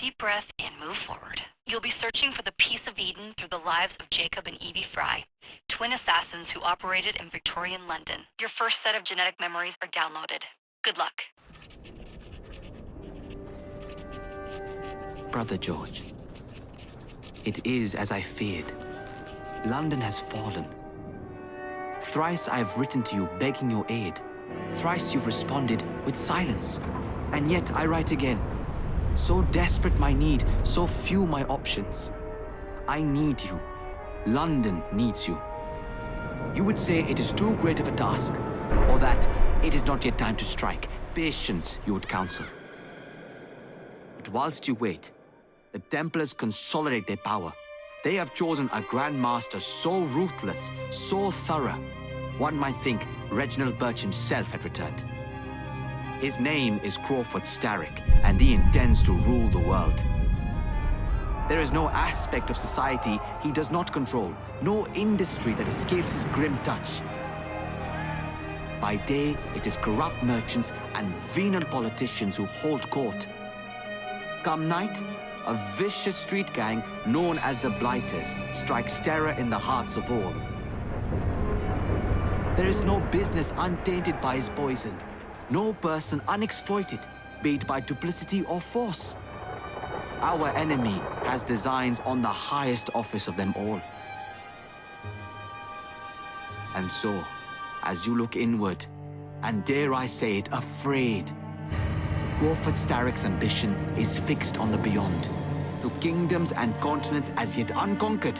deep breath and move forward. You'll be searching for the piece of Eden through the lives of Jacob and Evie Fry, twin assassins who operated in Victorian London. Your first set of genetic memories are downloaded. Good luck. Brother George, it is as I feared. London has fallen. Thrice I have written to you begging your aid. Thrice you've responded with silence. And yet I write again. So desperate my need, so few my options. I need you. London needs you. You would say it is too great of a task, or that it is not yet time to strike. Patience, you would counsel. But whilst you wait, the Templars consolidate their power. They have chosen a Grand Master so ruthless, so thorough, one might think Reginald Birch himself had returned. His name is Crawford Starrick, and he intends to rule the world. There is no aspect of society he does not control, no industry that escapes his grim touch. By day, it is corrupt merchants and venal politicians who hold court. Come night, a vicious street gang known as the Blighters strikes terror in the hearts of all. There is no business untainted by his poison, no person unexploited, be it by duplicity or force. Our enemy has designs on the highest office of them all. And so, as you look inward, and dare I say it, afraid, Crawford Starrick's ambition is fixed on the beyond, to kingdoms and continents as yet unconquered,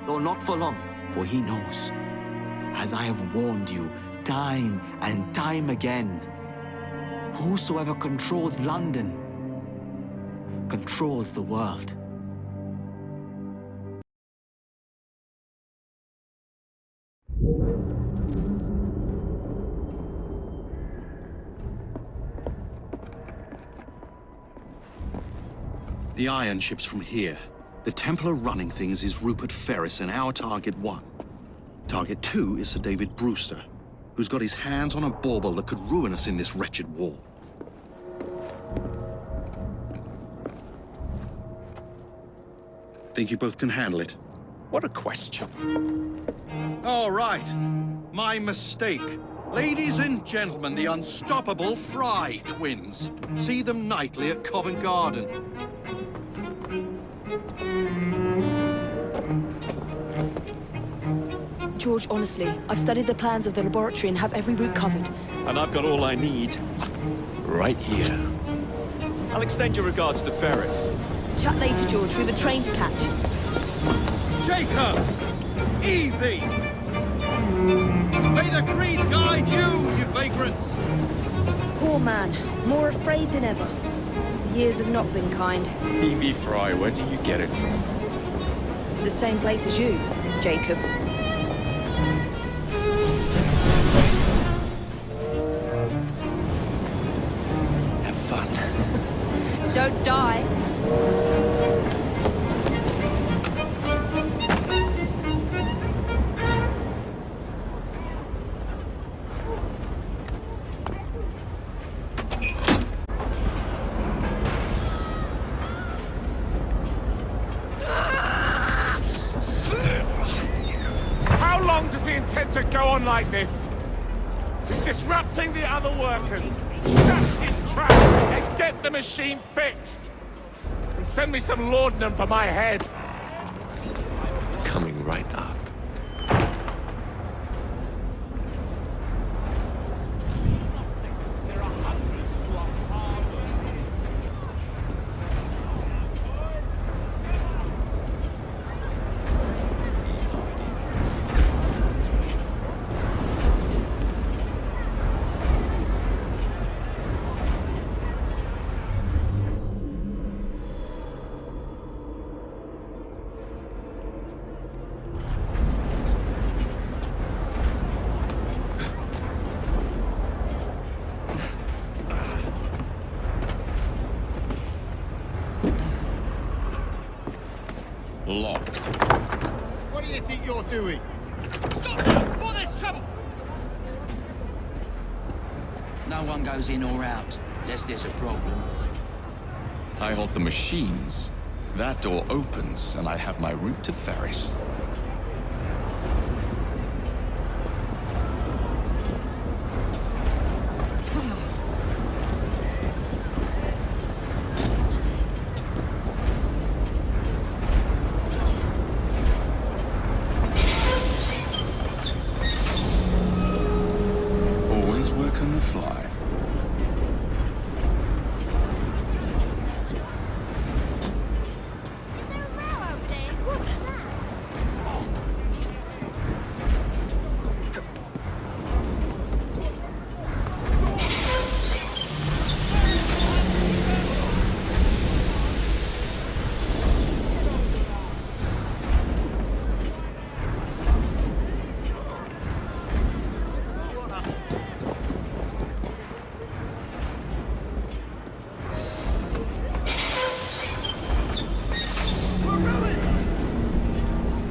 though not for long, for he knows, as I have warned you time and time again, whosoever controls London controls the world. The iron ship's from here. The Templar running things is Rupert Ferris and our target 1. Target 2 is Sir David Brewster, who's got his hands on a bauble that could ruin us in this wretched war. Think you both can handle it? What a question. All right. My mistake. Ladies and gentlemen, the unstoppable Fry twins. See them nightly at Covent Garden. George, honestly, I've studied the plans of the laboratory and have every route covered. And I've got all I need right here. I'll extend your regards to Ferris. Chat later, George. We have a train to catch. Jacob! Evie! May the creed guide you, you vagrants! Poor man. More afraid than ever. Years have not been kind. Evie Fry, where do you get it from? The same place as you, Jacob. Have fun. Don't die. How long does he intend to go on like this? He's disrupting the other workers. Shut his trap and get the machine fixed. And send me some laudanum for my head. Coming right up. There are hundreds who are far worse. Locked. What do you think you're doing? All this trouble! No one goes in or out, unless there's a problem. I hold the machines. That door opens, and I have my route to Ferris. Always work on the fly. Is there a row over there? What's that?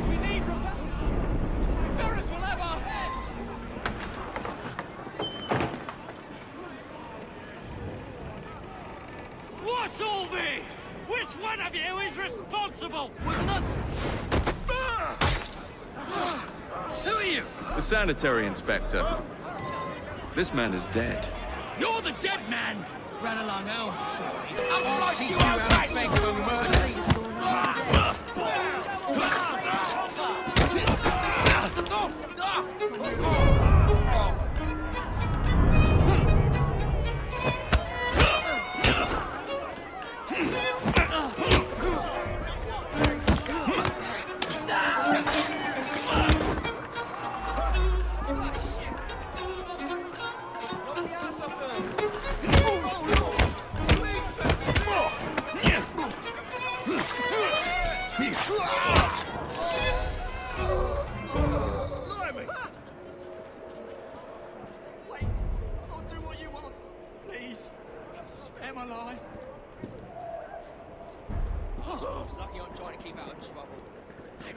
We need Ferris will have our heads! What's all this? Which one of you is responsible? Wasn't us? Who are you? The sanitary inspector. This man is dead. You're the dead man! Run along, Al. I'll slice you out, beg for murder! Wait, I'll do what you want. Please, spare my life. It's lucky I'm trying to keep out of trouble.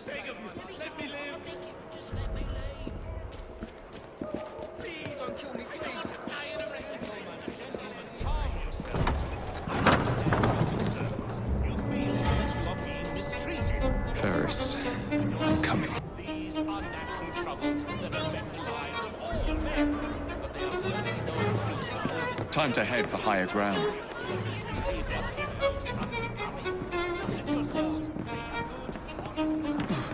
Beg of you, let me live. Just let me leave. Please, don't kill me, please. Calm yourselves. You feel that you are being mistreated. Ferris, I'm coming. These are natural troubles that affect the lives of all men, but they are certainly no excuse for urgency. Time to head for higher ground. Behavior is most unbecoming. Let yourselves be good, honest.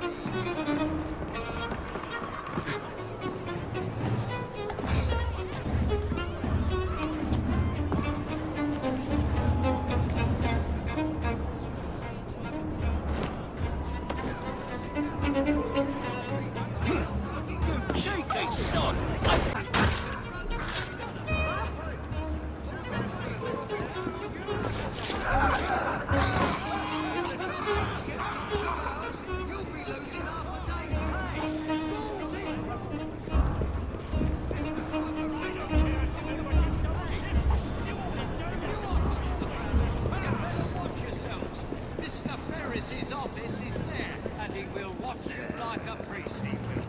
You cheeky son! Mr. Ferris's office is there, and he will watch you like a priest, he will.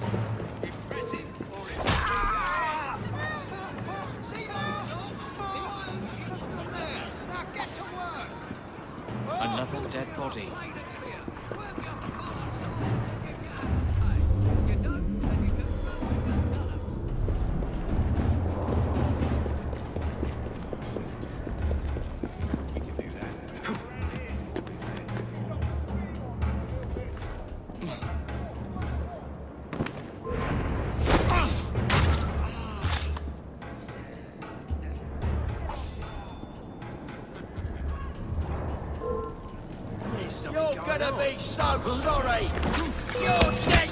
Impressive or impressive. See those dogs? The iron sheets are there. Now get to work. Another dead body. You done? Then you can You're gonna be so sorry! You're dead!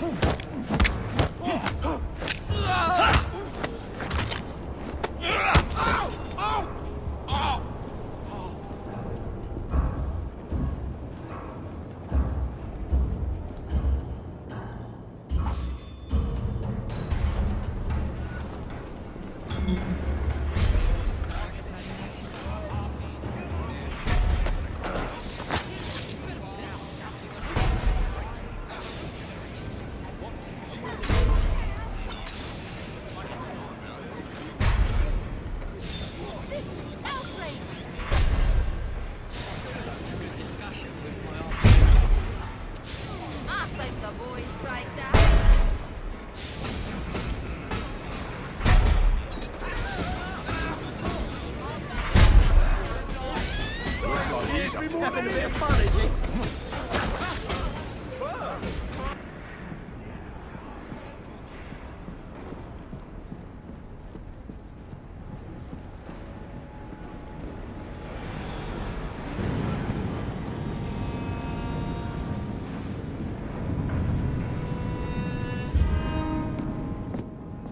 He's having a bit of fun, is he?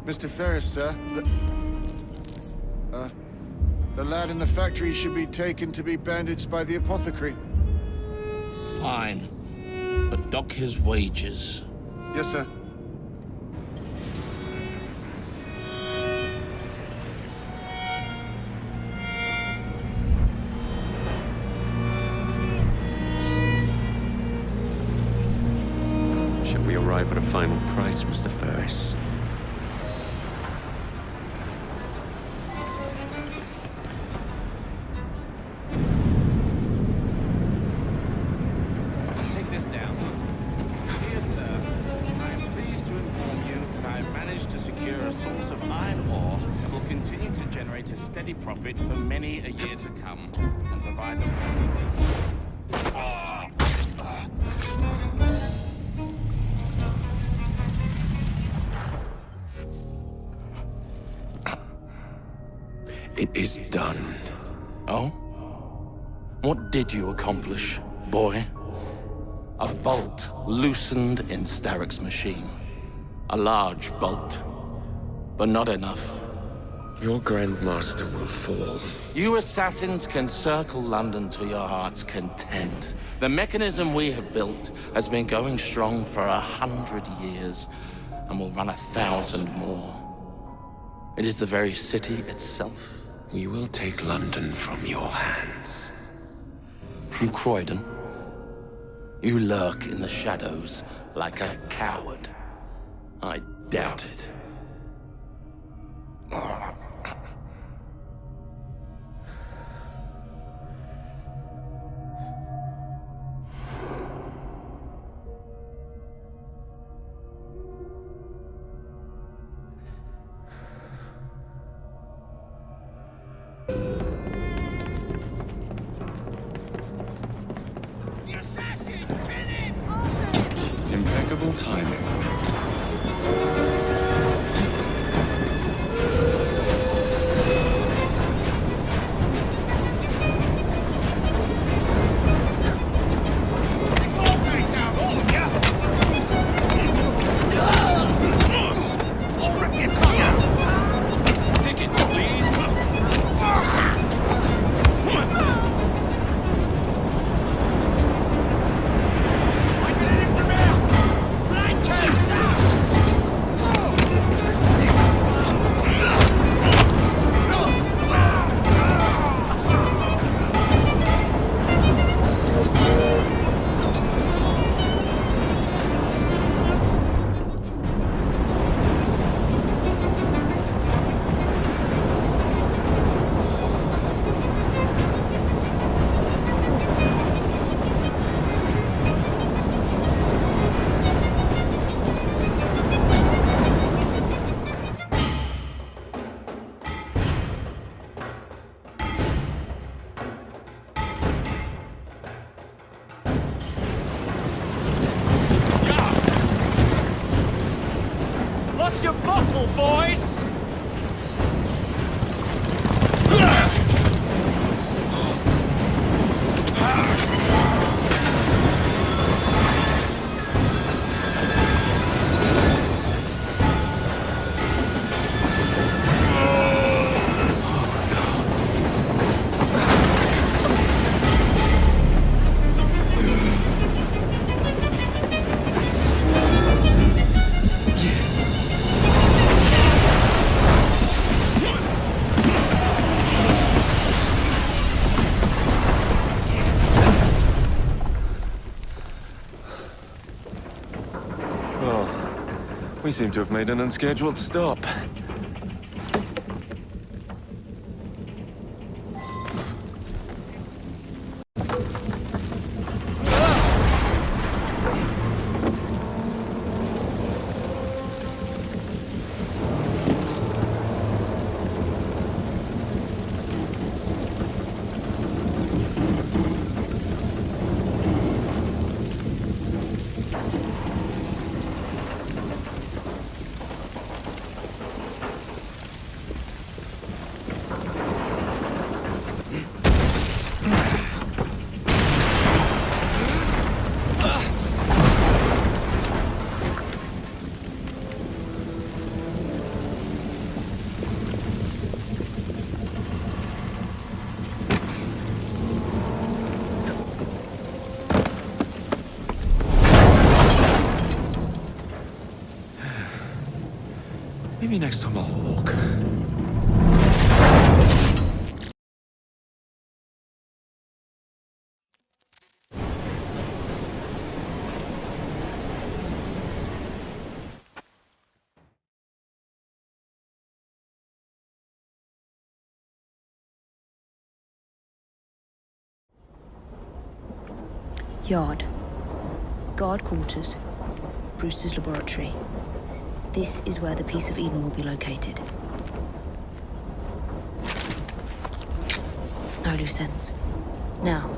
Mr. Ferris, sir, the lad in the factory should be taken to be bandaged by the apothecary. Fine. But dock his wages. Yes, sir. Shall we arrive at a final price, Mr. Ferris? Profit for many a year to come, and provide them. It is done. Oh? What did you accomplish, boy? A bolt loosened in Starrick's machine. A large bolt, but not enough. Your Grandmaster will fall. You assassins can circle London to your heart's content. The mechanism we have built has been going strong for 100 years, and will run 1,000 more. It is the very city itself. We will take London from your hands. From Croydon? You lurk in the shadows like a coward. I doubt it. Impeccable timing. Tickets, please. Lost your bottle, boys! We seem to have made an unscheduled stop. Maybe next time I'll walk. Yard. Guard quarters. Brewster's laboratory. This is where the piece of Eden will be located. No loose ends. Now,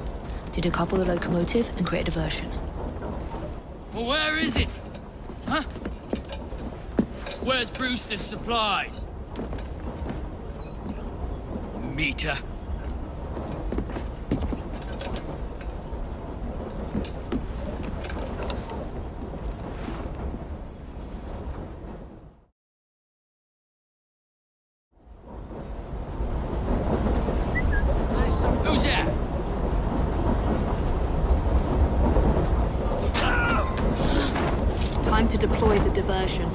to decouple the locomotive and create a diversion. Well, where is it? Huh? Where's Brewster's supplies? Meter. Who's that? Time to deploy the diversion.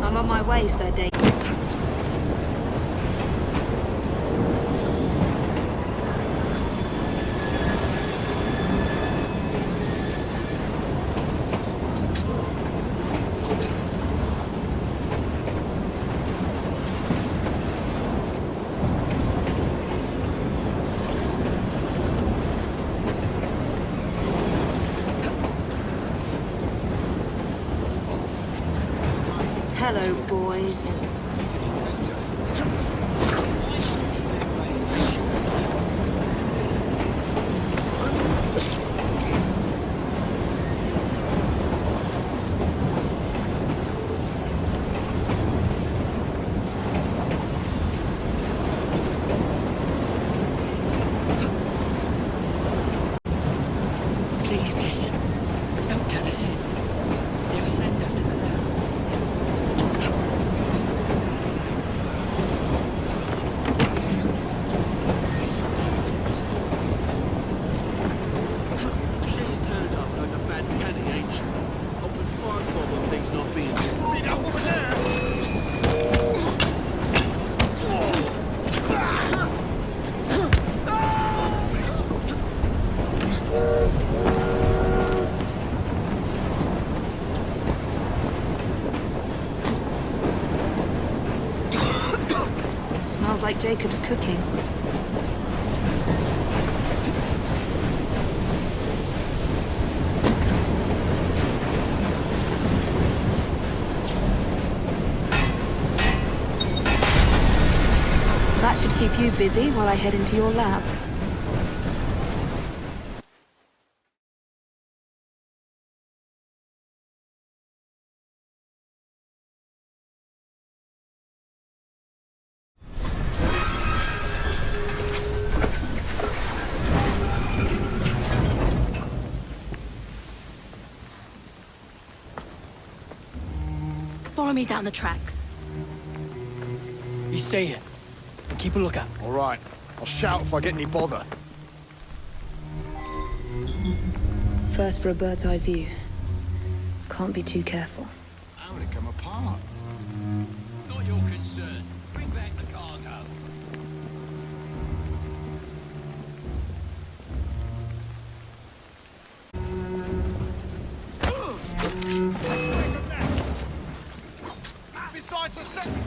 I'm on my way, Sir Dave. Hello, boys. Please, miss. Don't tell us it. They'll send us to the lab. She's turned up like a bad penny, ain't she? Open fire when things not being. See that woman there? Smells like Jacob's cooking. That should keep you busy while I head into your lab. Follow me down the tracks. You stay here. And keep a lookout. All right. I'll shout if I get any bother. First for a bird's eye view. Can't be too careful. How would it come apart? Not your concern. Bring back the cargo. Besides a second.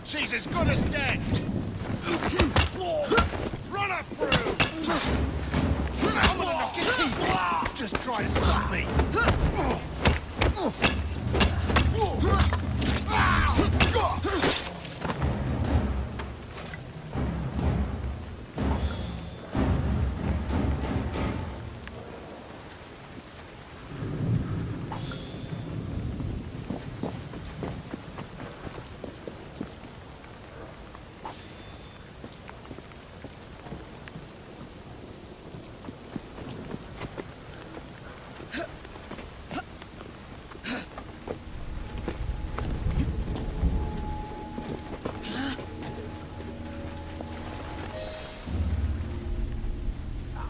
She's as good as dead! Run up through! I'm gonna knock your teeth in! Just try to stop me!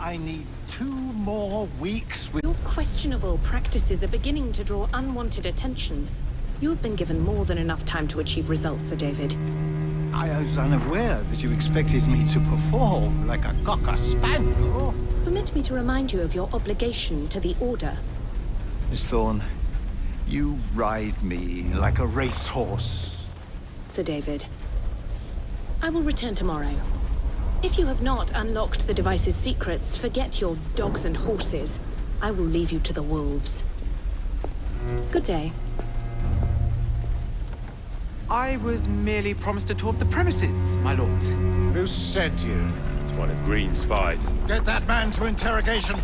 I need 2 more weeks with... Your questionable practices are beginning to draw unwanted attention. You have been given more than enough time to achieve results, Sir David. I was unaware that you expected me to perform like a cocker spaniel. Permit me to remind you of your obligation to the Order. Miss Thorne, you ride me like a racehorse. Sir David, I will return tomorrow. If you have not unlocked the device's secrets, forget your dogs and horses. I will leave you to the wolves. Good day. I was merely promised a tour of the premises, my lords. Who sent you? It's one of Green's spies. Get that man to interrogation.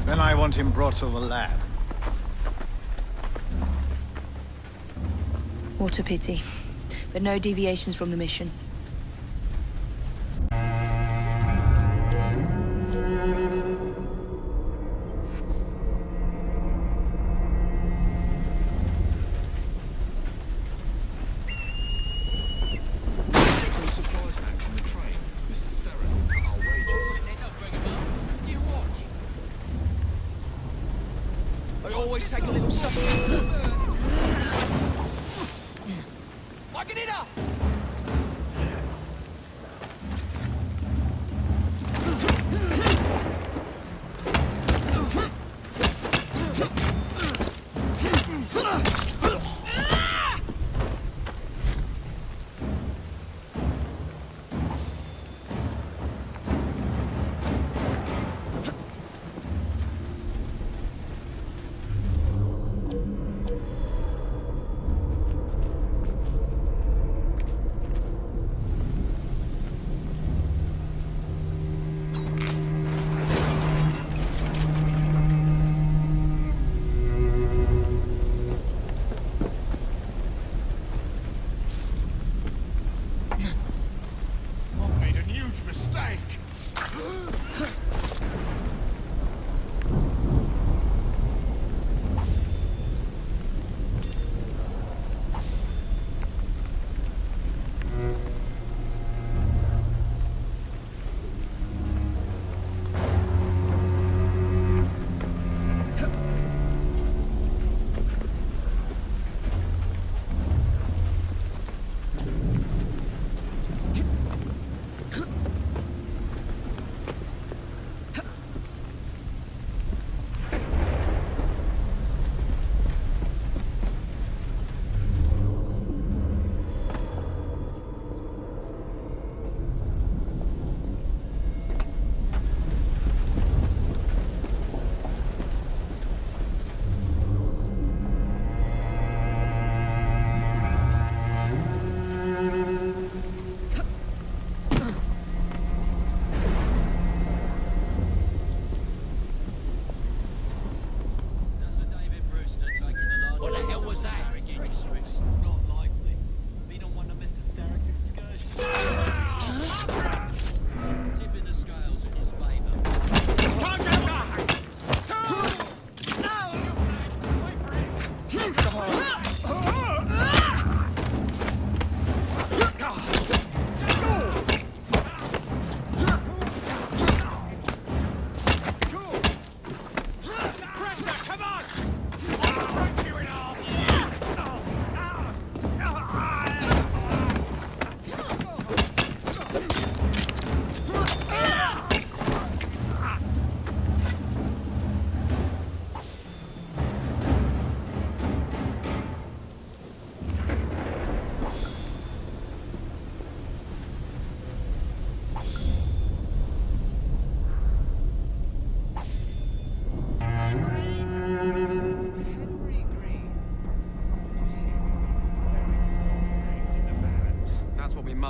Then I want him brought to the lab. What a pity. But no deviations from the mission. Always take a little something. Fucking it up!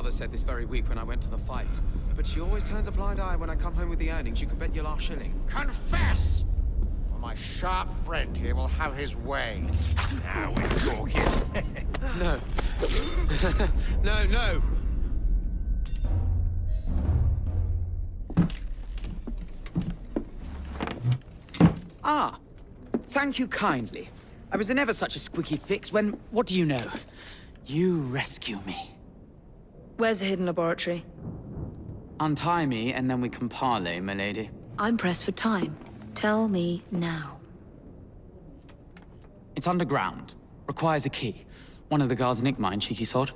mother said this very week when I went to the fight. But she always turns a blind eye when I come home with the earnings. You can bet your last shilling. Confess! Or my sharp friend here will have his way. Now we're talking. No. No. Ah, thank you kindly. I was in ever such a squeaky fix when, what do you know? You rescue me. Where's the hidden laboratory? Untie me, and then we can parley, milady. I'm pressed for time. Tell me now. It's underground. Requires a key. One of the guards nicked mine, cheeky sod.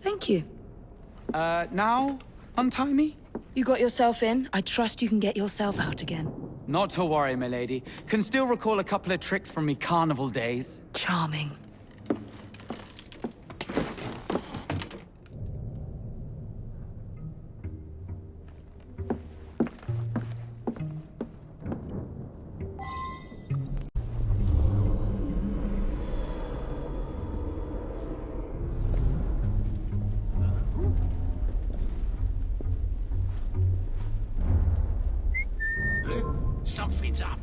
Thank you. Now? Untie me? You got yourself in. I trust you can get yourself out again. Not to worry, milady. Can still recall a couple of tricks from me carnival days. Charming. Something's up.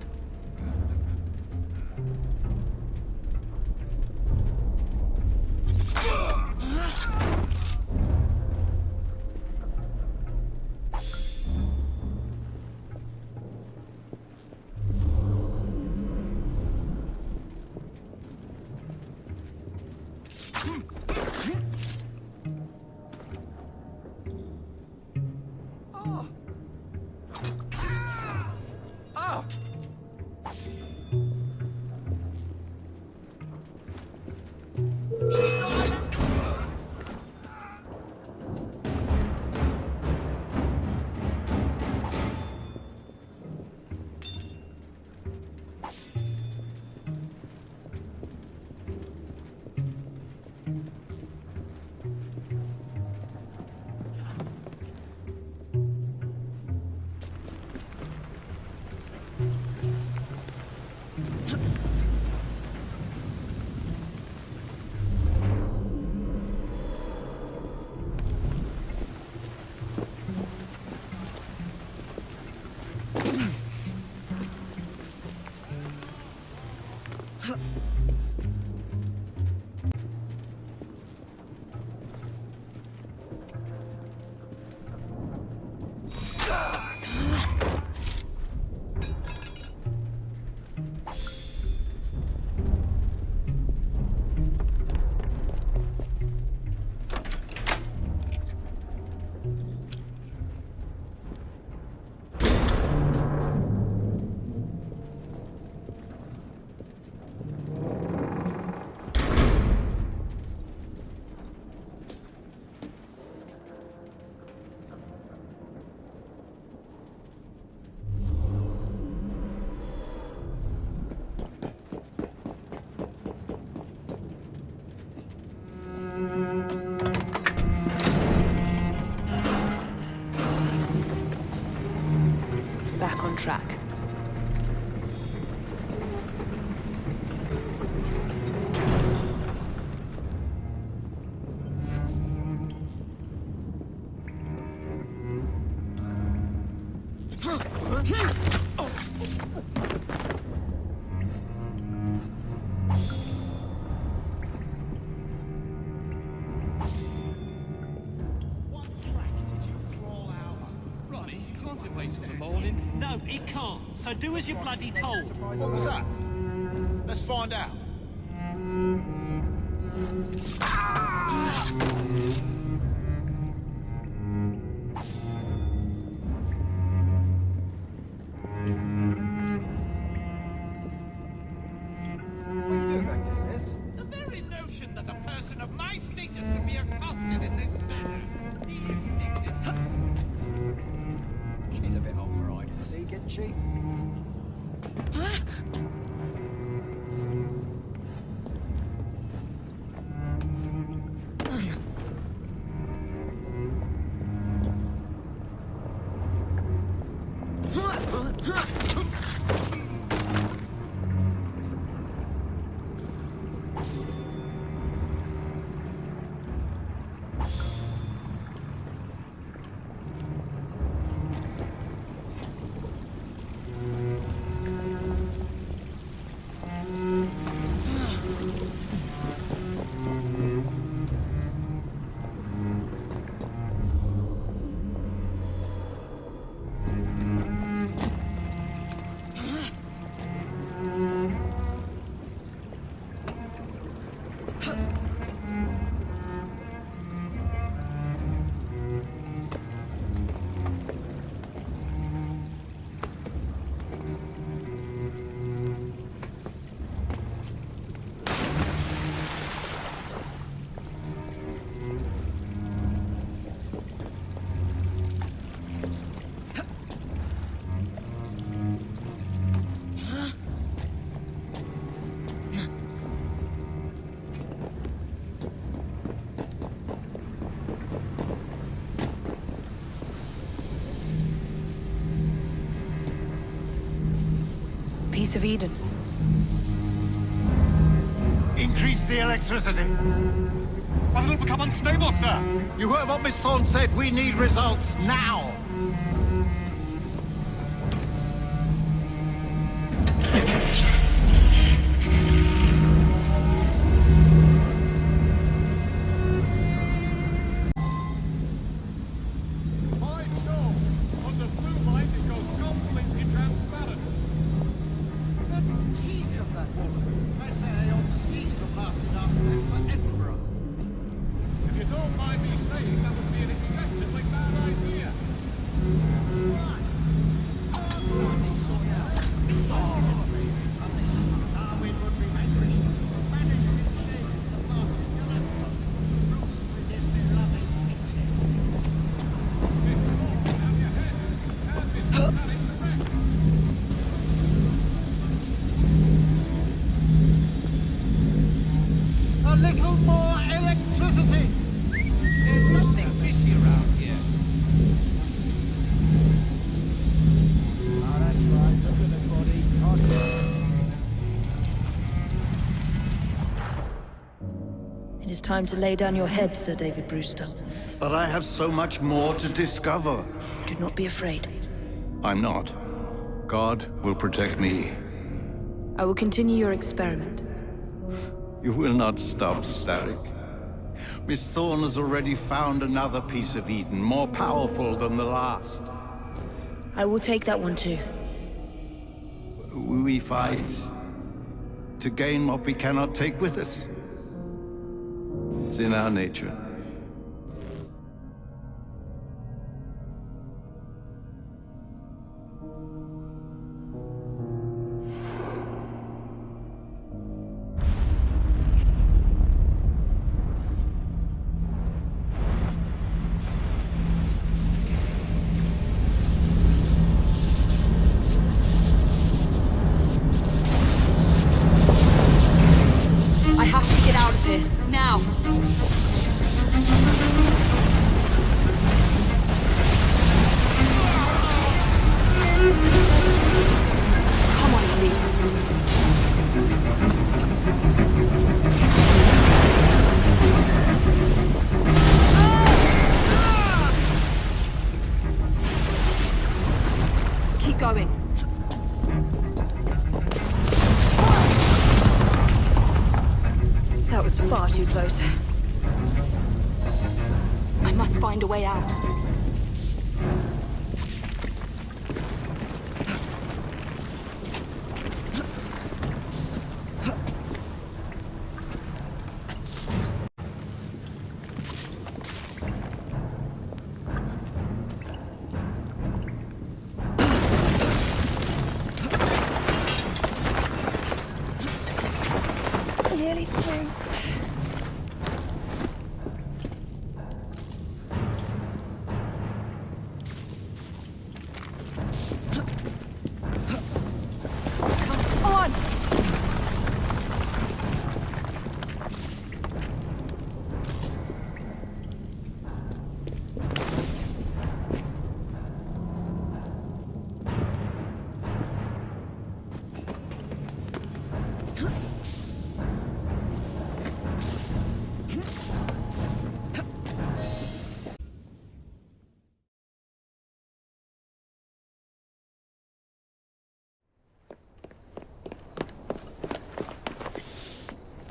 Back on track. No, it can't. So do as you're bloody told. What was that? Let's find out. The very notion that a person of my status can be accosted in this manner. She's a bit old for hide and seek, isn't she? piece of Eden. Increase the electricity. But it'll become unstable, sir. You heard what Miss Thorne said. We need results now. A little more electricity! There's something fishy around here. Oh, that's right. Look at the body. It is time to lay down your head, Sir David Brewster. But I have so much more to discover. Do not be afraid. I'm not. God will protect me. I will continue your experiment. You will not stop, Starrick. Miss Thorne has already found another piece of Eden, more powerful than the last. I will take that one too. We fight to gain what we cannot take with us. It's in our nature. I have to get out of here, now! Come on, Ellie. Keep going. That was far too close. I must find a way out. Nearly through. Come on!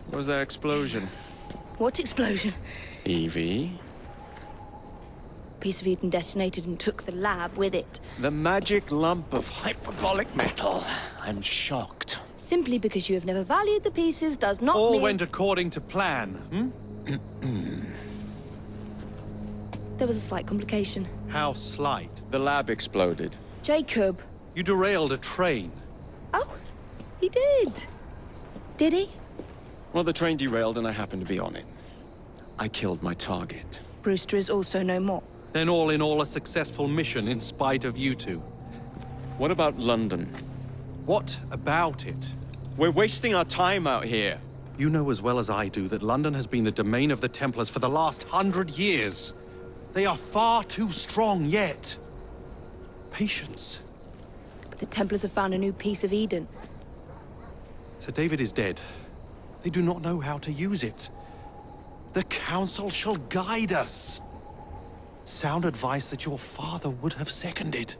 What was that explosion? What explosion? Evie? Piece of Eden detonated and took the lab with it. The magic lump of hyperbolic metal. I'm shocked. Simply because you have never valued the pieces does not All mean... went according to plan, There was a slight complication. How slight? The lab exploded. Jacob. You derailed a train. Oh, he did. Did he? Well, the train derailed and I happened to be on it. I killed my target. Brewster is also no more. Then all in all, a successful mission in spite of you two. What about London? What about it? We're wasting our time out here. You know as well as I do that London has been the domain of the Templars for the last 100 years. They are far too strong yet. Patience. But the Templars have found a new piece of Eden. Sir David is dead. They do not know how to use it. The Council shall guide us. Sound advice that your father would have seconded.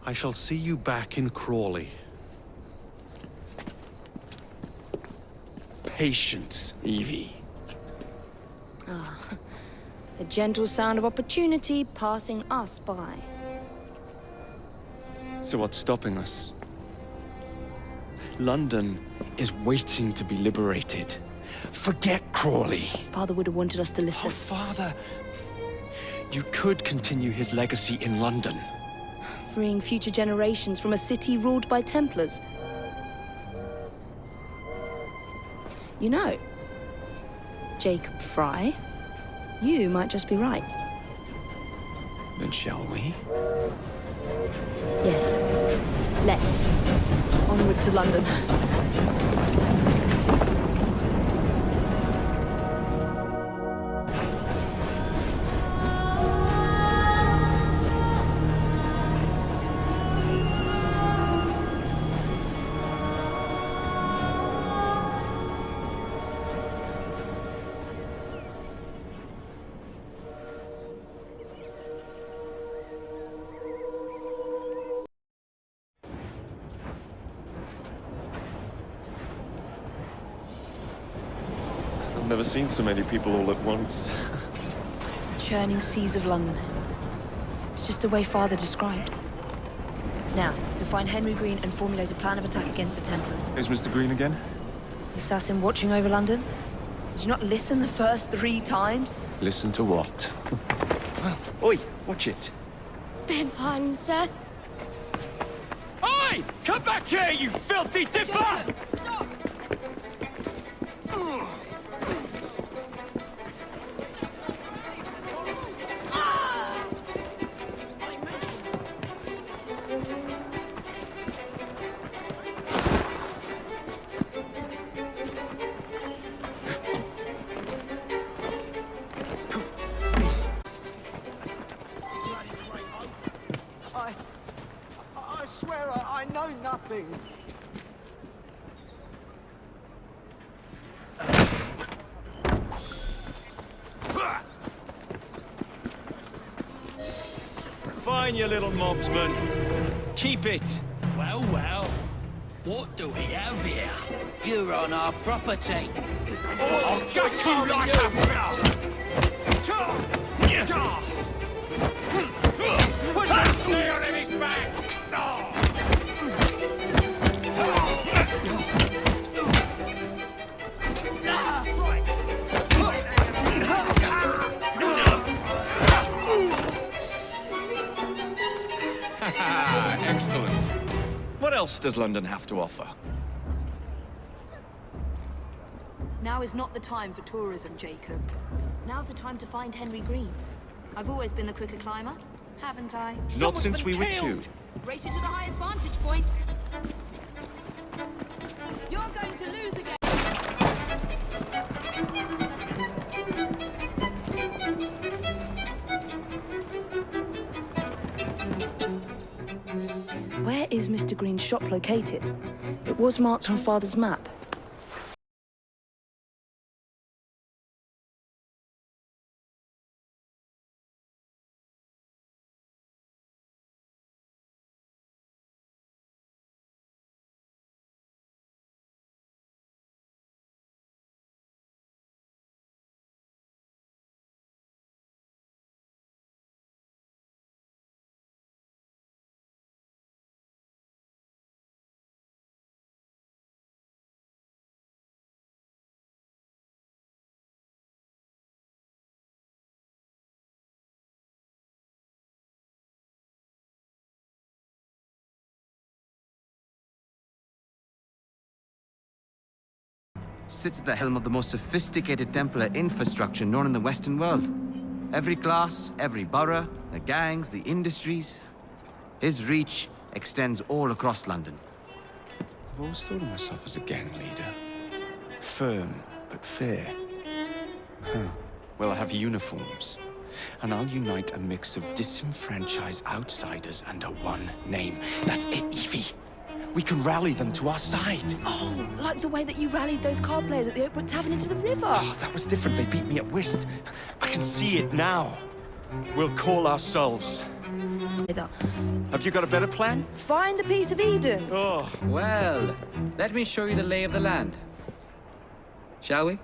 I shall see you back in Crawley. Patience, Evie. Ah, the gentle sound of opportunity passing us by. So what's stopping us? London is waiting to be liberated. Forget Crawley. Father would have wanted us to listen. Oh, Father. You could continue his legacy in London. Freeing future generations from a city ruled by Templars. You know, Jacob Fry, you might just be right. Then shall we? Yes. Let's. Onward to London. I've never seen so many people all at once. Churning seas of London. It's just the way Father described. Now, to find Henry Green and formulate a plan of attack against the Templars. Is Mr. Green again? The assassin watching over London? Did you not listen the first 3 times? Listen to what? Oi, watch it. Beg pardon, sir. Oi! Come back here, you filthy dipper! Jacob, stop! I swear I know nothing. Fine, you little mobsman. Keep it. Well, well. What do we have here? You're on our property. I'll cut you like a Push that snail in his back! Excellent. What else does London have to offer? Now is not the time for tourism, Jacob. Now's the time to find Henry Green. I've always been the quicker climber, haven't I? Not since we were 2. Race you to the highest vantage point. You're going to lose again. Where is Mr. Green's shop located? It was marked on Father's map. Sits at the helm of the most sophisticated Templar infrastructure known in the Western world. Every class, every borough, the gangs, the industries. His reach extends all across London. I've always thought of myself as a gang leader. Firm, but fair. Huh. Well, I have uniforms. And I'll unite a mix of disenfranchised outsiders under one name. That's it, Evie. we can rally them to our side. Oh, like the way that you rallied those card players at the Oakbrook Tavern into the river. Oh, that was different. They beat me at whist. I can see it now. We'll call ourselves. Have you got a better plan? Find the piece of Eden. Oh. Well, let me show you the lay of the land. Shall we?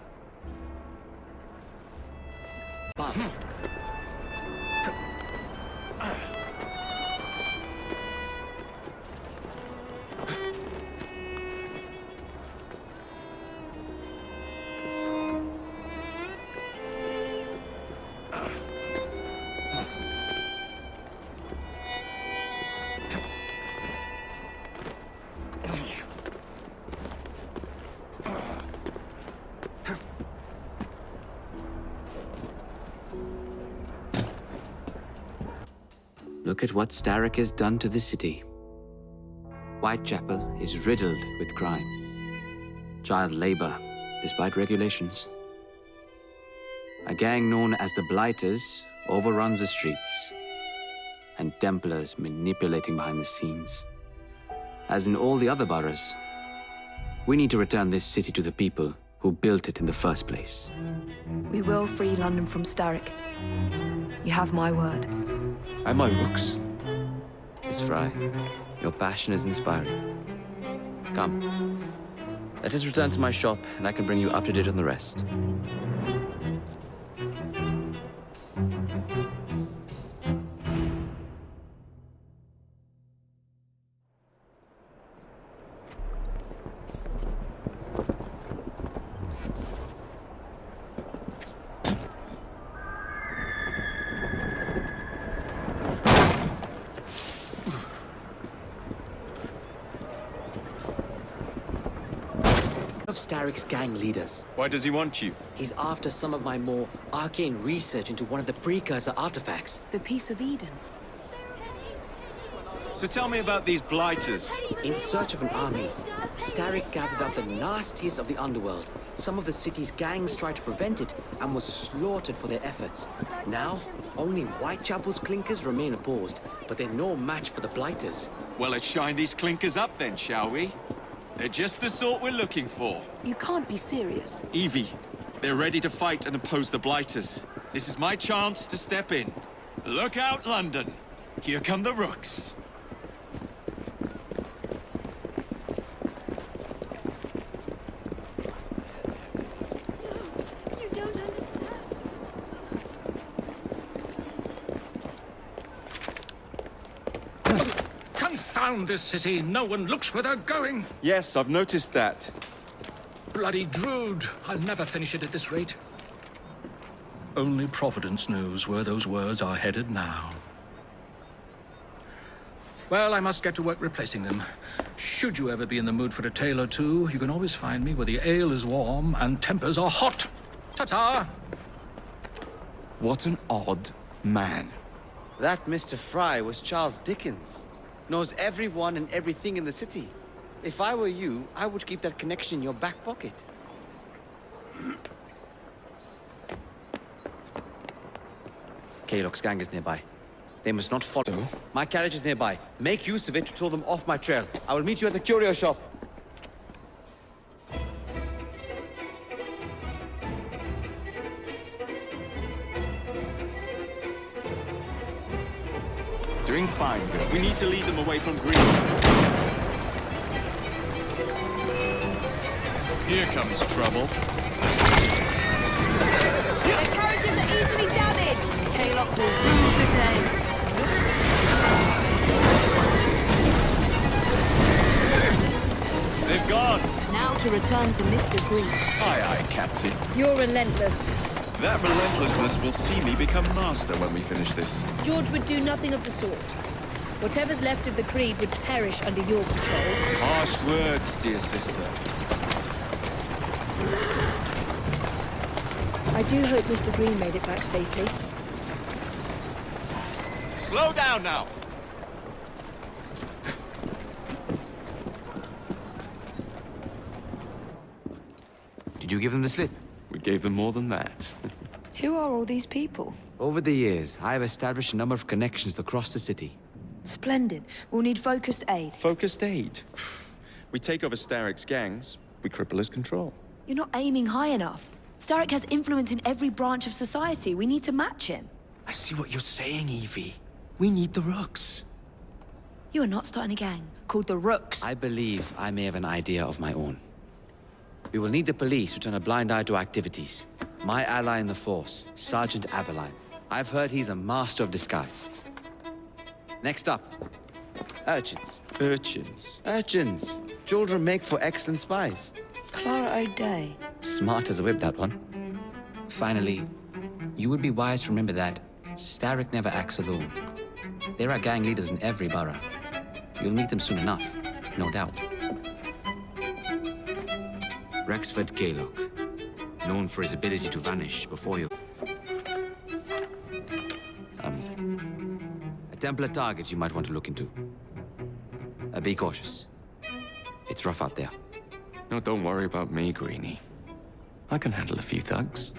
Look at what Starrick has done to the city. Whitechapel is riddled with crime. Child labor, despite regulations. A gang known as the Blighters overruns the streets, and Templars manipulating behind the scenes. As in all the other boroughs, we need to return this city to the people who built it in the first place. We will free London from Starrick. You have my word. And my looks. Miss Fry, your passion is inspiring. Come, let us return to my shop, and I can bring you up to date on the rest. Of Starrick's gang leaders. Why does he want you? He's after some of my more arcane research into one of the precursor artifacts. The piece of Eden. So tell me about these blighters. In search of an army, Starrick gathered up the nastiest of the underworld. Some of the city's gangs tried to prevent it and were slaughtered for their efforts. Now, only Whitechapel's clinkers remain opposed, but they're no match for the blighters. Well, let's shine these clinkers up then, shall we? They're just the sort we're looking for. You can't be serious. Evie, they're ready to fight and oppose the Blighters. This is my chance to step in. Look out, London. Here come the rooks. You don't understand. Confound this city! No one looks where they're going! Yes, I've noticed that. Bloody Drood! I'll never finish it at this rate. Only Providence knows where those words are headed now. Well, I must get to work replacing them. Should you ever be in the mood for a tale or two, you can always find me where the ale is warm and tempers are hot. Ta-ta! What an odd man. That Mr. Fry was Charles Dickens. Knows everyone and everything in the city. If I were you, I would keep that connection in your back pocket. Kaylock's gang is nearby. They must not follow. My carriage is nearby. Make use of it to throw them off my trail. I will meet you at the curio shop. Doing fine, girl. We need to lead them away from Green. Here comes trouble. Their carriages are easily damaged. Kaylock will rue the day. They've gone. Now to return to Mr. Green. Aye, aye, Captain. You're relentless. That relentlessness will see me become master when we finish this. George would do nothing of the sort. Whatever's left of the Creed would perish under your control. Harsh words, dear sister. I do hope Mr. Green made it back safely. Slow down now. Did you give them the slip? We gave them more than that. Who are all these people? Over the years, I have established a number of connections across the city. Splendid. We'll need focused aid. Focused aid? We take over Starrick's gangs, we cripple his control. You're not aiming high enough. Starrick has influence in every branch of society. We need to match him. I see what you're saying, Evie. We need the Rooks. You are not starting a gang called the Rooks. I believe I may have an idea of my own. We will need the police to turn a blind eye to activities. My ally in the force, Sergeant Aberline. I've heard he's a master of disguise. Next up, urchins. Urchins? Urchins. Children make for excellent spies. Clara O'Day. Smart as a whip, that one. Finally, you would be wise to remember that Starrick never acts alone. There are gang leaders in every borough. You'll meet them soon enough, no doubt. Rexford Gaylock, known for his ability to vanish before you. A Templar target you might want to look into. Be cautious. It's rough out there. No, don't worry about me, Greenie. I can handle a few thugs.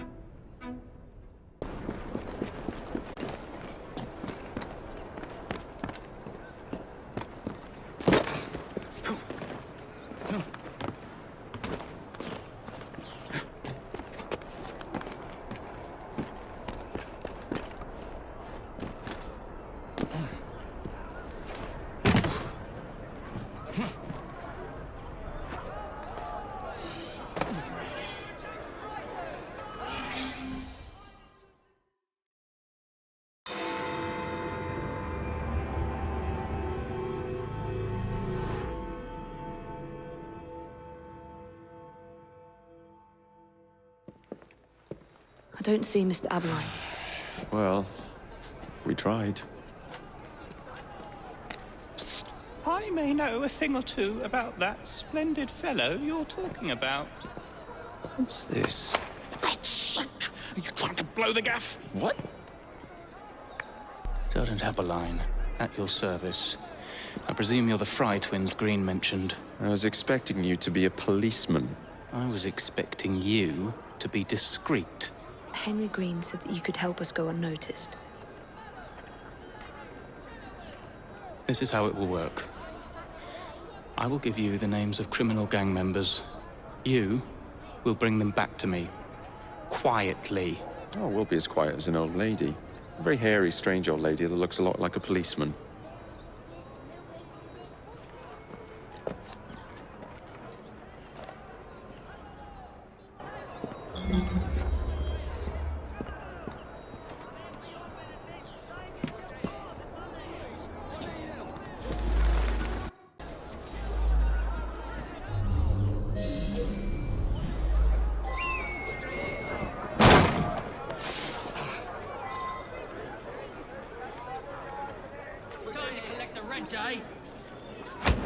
I don't see Mr. Aberline. Well, we tried. I may know a thing or two about that splendid fellow you're talking about. What's this? God's sake! Are you trying to blow the gaff? What? Sergeant Aberline, at your service. I presume you're the Fry twins Green mentioned. I was expecting you to be a policeman. I was expecting you to be discreet. Henry Green said that you could help us go unnoticed. This is how it will work. I will give you the names of criminal gang members. You will bring them back to me. Quietly. Oh, we'll be as quiet as an old lady. A very hairy, strange old lady that looks a lot like a policeman.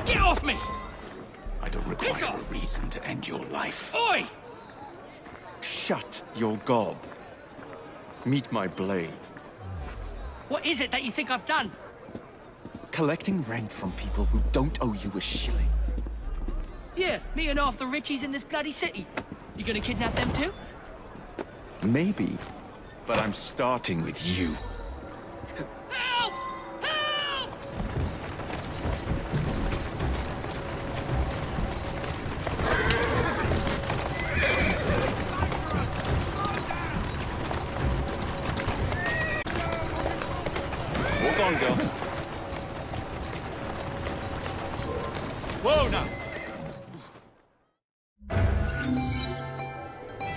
Get off me! I don't Piss require a off! reason to end your life. Oi! Shut your gob. Meet my blade. What is it that you think I've done? Collecting rent from people who don't owe you a shilling. Yeah, me and half the richies in this bloody city. You gonna kidnap them too? Maybe, but I'm starting with you. Help! Help! Walk on, girl. Whoa, now!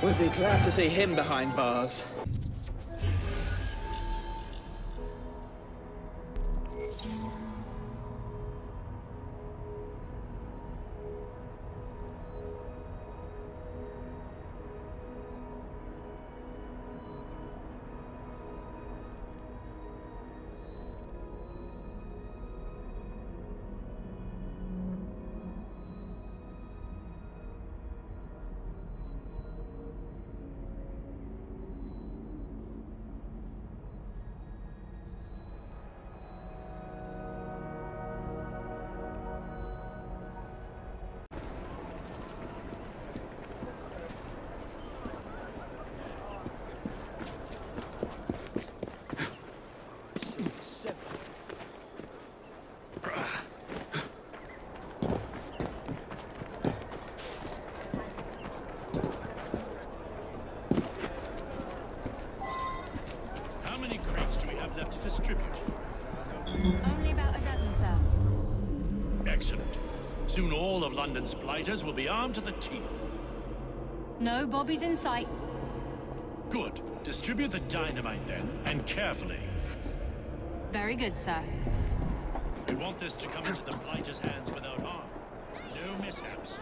We'd be glad to see him behind bars. Excellent. Soon all of London's blighters will be armed to the teeth. No bobbies in sight. Good. Distribute the dynamite then, and carefully. Very good, sir. We want this to come into the blighters' hands without harm. No mishaps.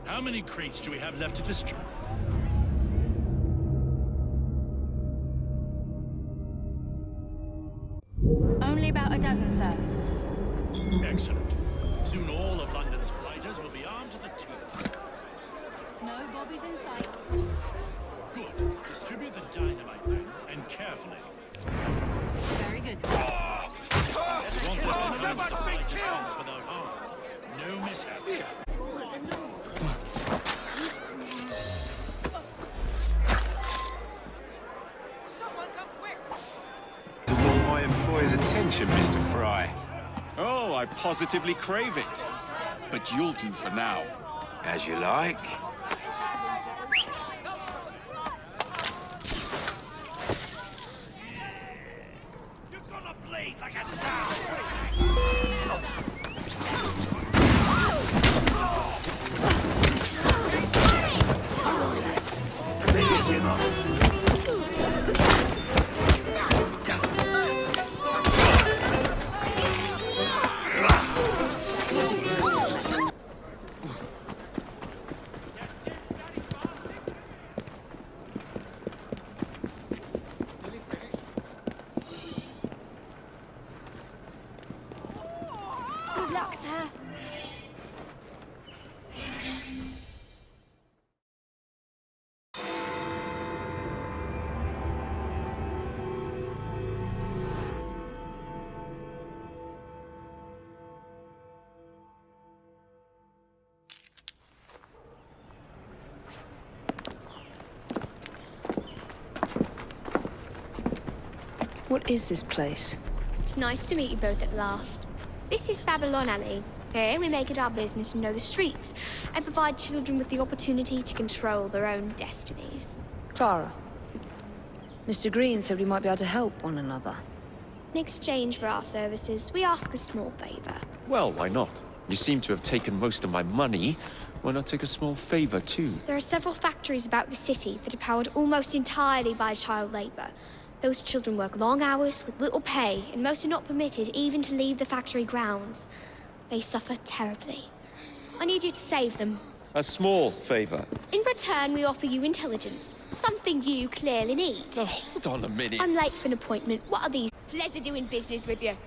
How many crates do we have left to destroy? Only about a dozen, sir. Excellent. Soon all of London's blighters will be armed to the teeth. No bobbies in sight. Good. Distribute the dynamite then, and carefully. Very good, sir. We want this to come into the blighters' hands without harm. No mishaps. You want my employer's attention, Mr. Fry? Oh, I positively crave it. But you'll do for now. As you like. You're gonna bleed like a sow! Good luck, sir. What is this place? It's nice to meet you both at last. This is Babylon Alley. Here we make it our business to know the streets and provide children with the opportunity to control their own destinies. Clara. Mr. Green said we might be able to help one another. In exchange for our services, we ask a small favor. Well, why not? You seem to have taken most of my money. Why not take a small favor, too? There are several factories about the city that are powered almost entirely by child labor. Those children work long hours with little pay, and most are not permitted even to leave the factory grounds. They suffer terribly. I need you to save them. A small favor. In return, we offer you intelligence, something you clearly need. Now, hold on a minute. I'm late for an appointment. What are these? Pleasure doing business with you.